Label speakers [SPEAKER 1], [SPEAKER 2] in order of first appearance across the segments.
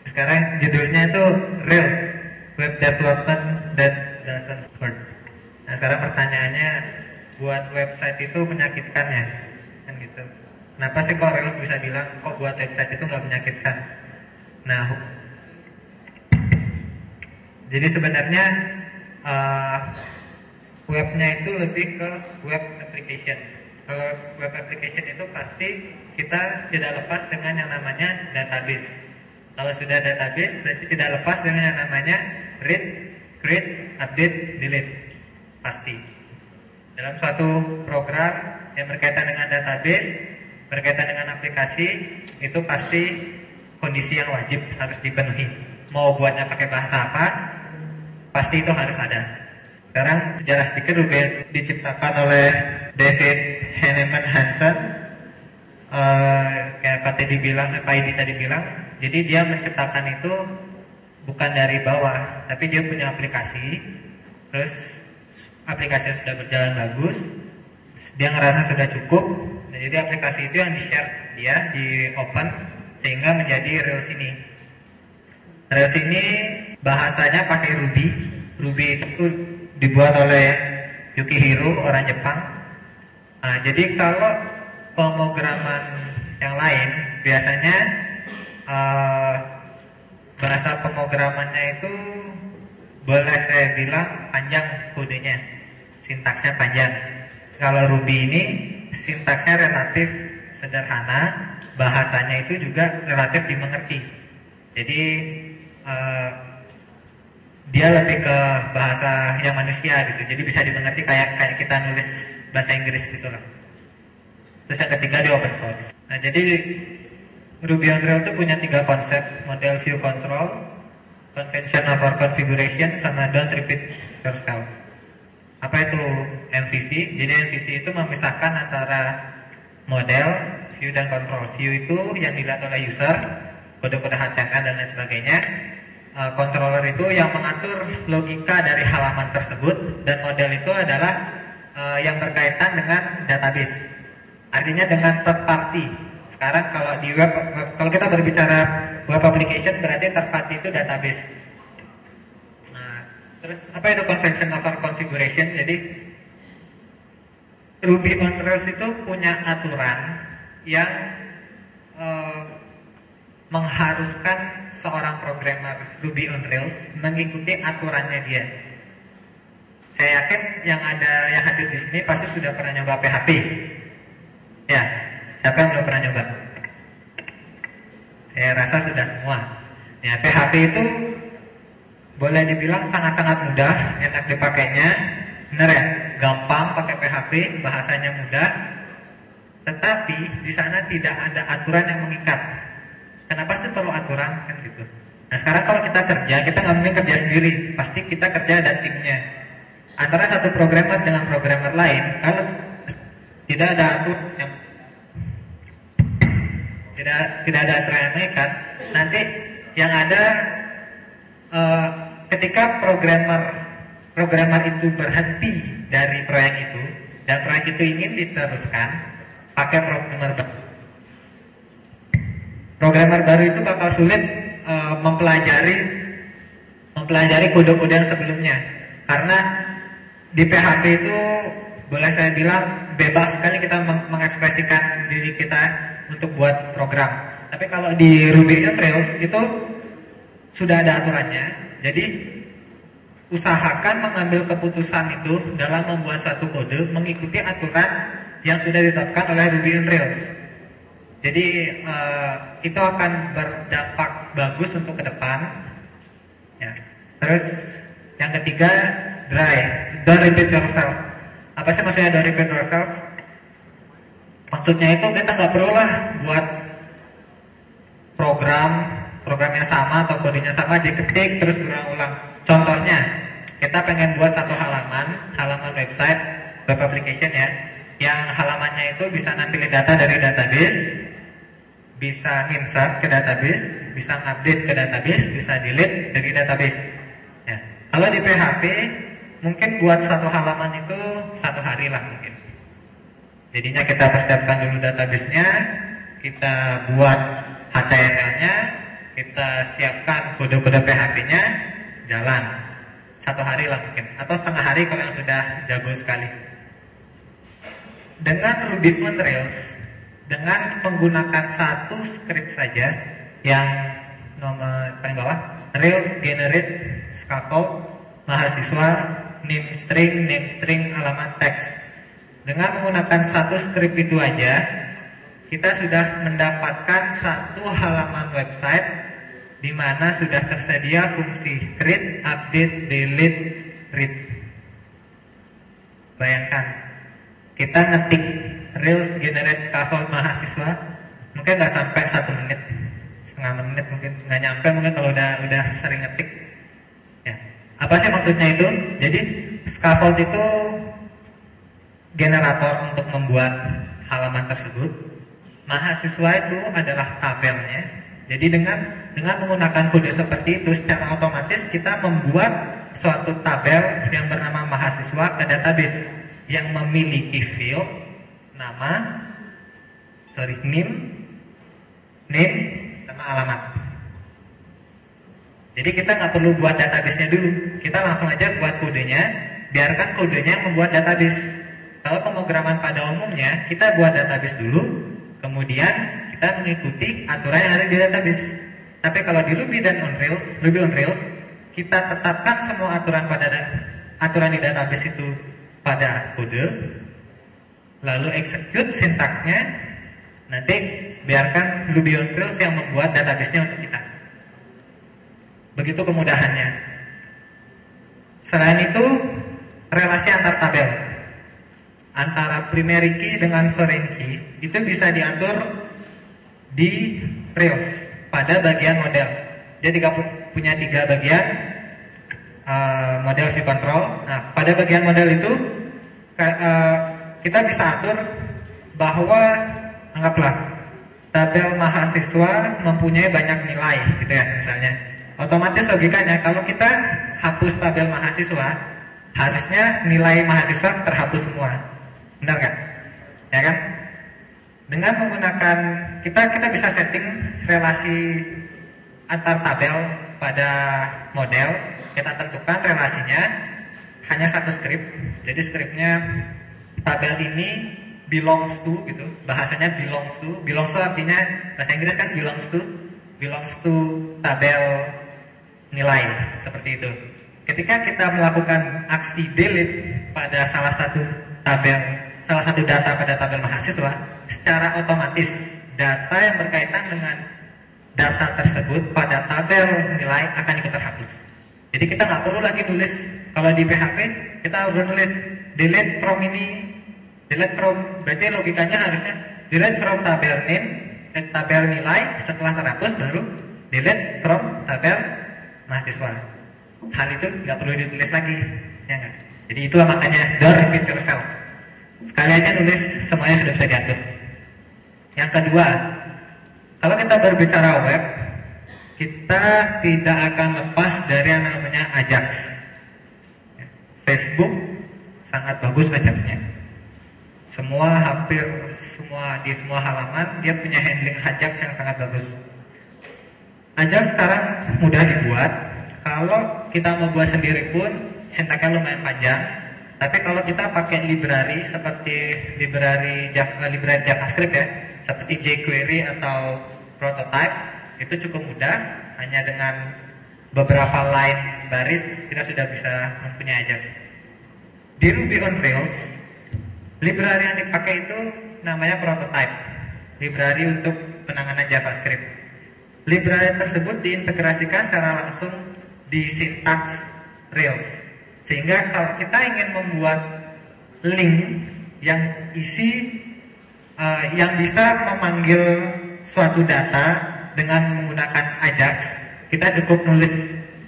[SPEAKER 1] Sekarang judulnya itu Rails, Web Development That Doesn't Hurt. Nah sekarang pertanyaannya, buat website itu menyakitkan ya? Kan gitu. Kenapa sih kok Rails bisa bilang kok buat website itu nggak menyakitkan? Nah, jadi sebenarnya webnya itu lebih ke web application. Kalau web application itu pasti kita tidak lepas dengan yang namanya database. Kalau sudah database berarti tidak lepas dengan yang namanya read, create, update, delete. Pasti. Dalam suatu program yang berkaitan dengan database, berkaitan dengan aplikasi, itu pasti kondisi yang wajib harus dipenuhi. Mau buatnya pakai bahasa apa, pasti itu harus ada. Sekarang sejarah sedikit, Ruby diciptakan oleh David Heinemann Hansson. Kayak Pak Edi tadi bilang, jadi dia menciptakan itu bukan dari bawah, tapi dia punya aplikasi. Terus aplikasinya sudah berjalan bagus, dia ngerasa sudah cukup. Nah, jadi aplikasi itu yang di-share dia, di open, sehingga menjadi Rails ini. Rails ini bahasanya pakai Ruby. Ruby itu dibuat oleh Yukihiro, orang Jepang. Nah, jadi kalau pemrograman yang lain biasanya bahasa pemrogramannya itu boleh saya bilang panjang kodenya, sintaksnya panjang. Kalau Ruby ini sintaksnya relatif sederhana, bahasanya itu juga relatif dimengerti. Jadi dia lebih ke bahasa yang manusia gitu, jadi bisa dimengerti kayak kita nulis bahasa Inggris gitu loh. Terus yang ketiga di open source. Nah jadi Ruby on Rails itu punya 3 konsep: model view control, convention over configuration, sama don't repeat yourself. Apa itu MVC? Jadi MVC itu memisahkan antara model, view, dan control. View itu yang dilihat oleh user, kode-kode HTML dan lain sebagainya. Controller itu yang mengatur logika dari halaman tersebut, dan model itu adalah yang berkaitan dengan database. Artinya dengan third party. Sekarang kalau di web, kalau kita berbicara web application berarti third party itu database. Nah, terus apa itu convention over configuration? Jadi Ruby on Rails itu punya aturan yang mengharuskan seorang programmer Ruby on Rails mengikuti aturannya dia. Saya yakin yang hadir di sini pasti sudah pernah nyoba PHP. Ya, siapa yang belum pernah nyoba? Saya rasa sudah semua. Ya, PHP itu boleh dibilang sangat-sangat mudah, enak dipakainya. Benar ya? Gampang pakai PHP, bahasanya mudah. Tetapi di sana tidak ada aturan yang mengikat. Kenapa sih perlu aturan kan gitu? Nah sekarang kalau kita kerja, kita nggak mungkin kerja sendiri, pasti kita kerja ada timnya. Antara satu programmer dengan programmer lain, kalau tidak ada aturan yang tidak ada aturan yang mengikat, nanti yang ada ketika programmer itu berhenti dari proyek itu dan proyek itu ingin diteruskan pakai programmer baru itu bakal sulit mempelajari kode-kode yang sebelumnya, karena di PHP itu boleh saya bilang bebas sekali kita mengekspresikan diri kita untuk buat program. Tapi kalau di Ruby on Rails itu sudah ada aturannya. Jadi usahakan mengambil keputusan itu dalam membuat satu kode mengikuti aturan yang sudah ditetapkan oleh Ruby on Rails. Jadi itu akan berdampak bagus untuk ke depan. Ya. Terus yang ketiga, don't repeat yourself. Apa sih maksudnya don't repeat yourself? Maksudnya itu kita nggak perlu lah buat programnya sama atau kodenya sama diketik terus berulang-ulang. Contohnya, kita pengen buat satu halaman website, web application ya, yang halamannya itu bisa nampilin data dari database, bisa insert ke database, bisa update ke database, bisa delete dari database. Ya. Kalau di PHP mungkin buat satu halaman itu 1 hari lah mungkin. Jadinya kita persiapkan dulu database-nya, kita buat HTML-nya, kita siapkan kode-kode PHP-nya, jalan 1 hari lah mungkin, atau setengah hari kalau yang sudah jago sekali. Dengan Ruby on Rails, dengan menggunakan satu script saja yang nomor paling bawah, Rails generate scaffold mahasiswa name string alamat teks. Dengan menggunakan satu script itu aja, kita sudah mendapatkan satu halaman website di mana sudah tersedia fungsi create, update, delete, read. Bayangkan, kita ngetik Rails generate scaffold mahasiswa, mungkin nggak sampai 1 menit, setengah menit mungkin, nggak nyampe mungkin kalau udah sering ngetik. Ya. Apa sih maksudnya itu? Jadi scaffold itu generator untuk membuat halaman tersebut. Mahasiswa itu adalah tabelnya. Jadi dengan menggunakan kode seperti itu, secara otomatis kita membuat suatu tabel yang bernama mahasiswa ke database yang memiliki field nama, name sama alamat. Jadi kita nggak perlu buat database-nya dulu, kita langsung aja buat kodenya, biarkan kodenya membuat database. Kalau pemrograman pada umumnya kita buat database dulu, kemudian kita mengikuti aturan yang ada di database. Tapi kalau di Ruby on Rails, kita tetapkan semua aturan di database itu pada kode, lalu execute sintaksnya, nanti biarkan Ruby on Rails yang membuat database-nya untuk kita. Begitu kemudahannya. Selain itu, relasi antar tabel antara primary key dengan foreign key itu bisa diatur di Rails pada bagian model. Dia punya 3 bagian model view control. Nah, pada bagian model itu kita bisa atur bahwa anggaplah tabel mahasiswa mempunyai banyak nilai gitu ya misalnya. Otomatis logikanya kalau kita hapus tabel mahasiswa, harusnya nilai mahasiswa terhapus semua. Benar nggak? Ya kan? Dengan menggunakan kita bisa setting relasi antar tabel pada model. Kita tentukan relasinya hanya satu script. Jadi scriptnya tabel ini belongs to gitu. Bahasanya belongs to. Belongs to artinya bahasa Inggris kan belongs to tabel nilai seperti itu. Ketika kita melakukan aksi delete pada salah satu data pada tabel mahasiswa, secara otomatis data yang berkaitan dengan data tersebut pada tabel nilai akan ikut terhapus. Jadi kita nggak perlu lagi nulis, kalau di PHP kita udah nulis delete from, berarti logikanya harusnya delete from tabel name, tabel nilai, setelah terhapus baru delete from tabel mahasiswa. Hal itu nggak perlu ditulis lagi, ya nggak? Jadi itulah makanya don't repeat yourself. Sekali aja nulis, semuanya sudah bisa diatur. Yang kedua, kalau kita berbicara web, kita tidak akan lepas dari yang namanya Ajax. Facebook sangat bagus Ajax-nya. Hampir di semua halaman dia punya handling Ajax yang sangat bagus. Ajax sekarang mudah dibuat. Kalau kita mau buat sendiri pun sintaksnya lumayan panjang. Tapi kalau kita pakai library seperti library JavaScript ya, seperti jQuery atau Prototype, itu cukup mudah. Hanya dengan beberapa line baris kita sudah bisa mempunyai Ajax. Di Ruby on Rails, library yang dipakai itu namanya Prototype, library untuk penanganan JavaScript. Library tersebut diintegrasikan secara langsung di sintaks Rails, sehingga kalau kita ingin membuat link yang yang bisa memanggil suatu data dengan menggunakan Ajax, kita cukup nulis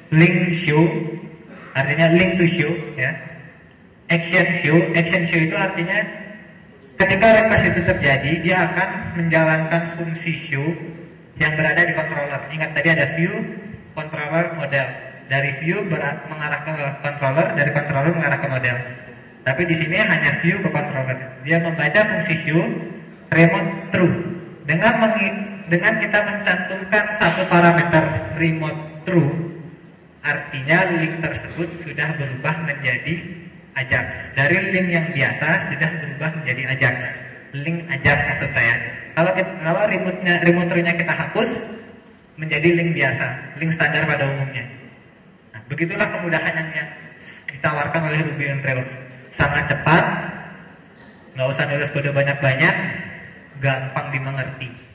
[SPEAKER 1] link show, artinya link to show ya. Action show itu artinya ketika request itu terjadi, dia akan menjalankan fungsi show yang berada di controller. Ingat tadi ada view, controller, model. Dari view mengarah ke controller, dari controller mengarah ke model. Tapi di sini hanya view ke controller. Dia membaca fungsi show remote true. Dengan dengan kita mencantumkan satu parameter remote true, artinya link tersebut sudah berubah menjadi Ajax. Dari link yang biasa sudah berubah menjadi Ajax. Link Ajax maksud saya. Kalau remote true-nya kita hapus menjadi link biasa, link standar pada umumnya. Nah, begitulah kemudahan yang ditawarkan oleh Ruby on Rails. Sangat cepat, nggak usah nulis kode banyak-banyak, gampang dimengerti.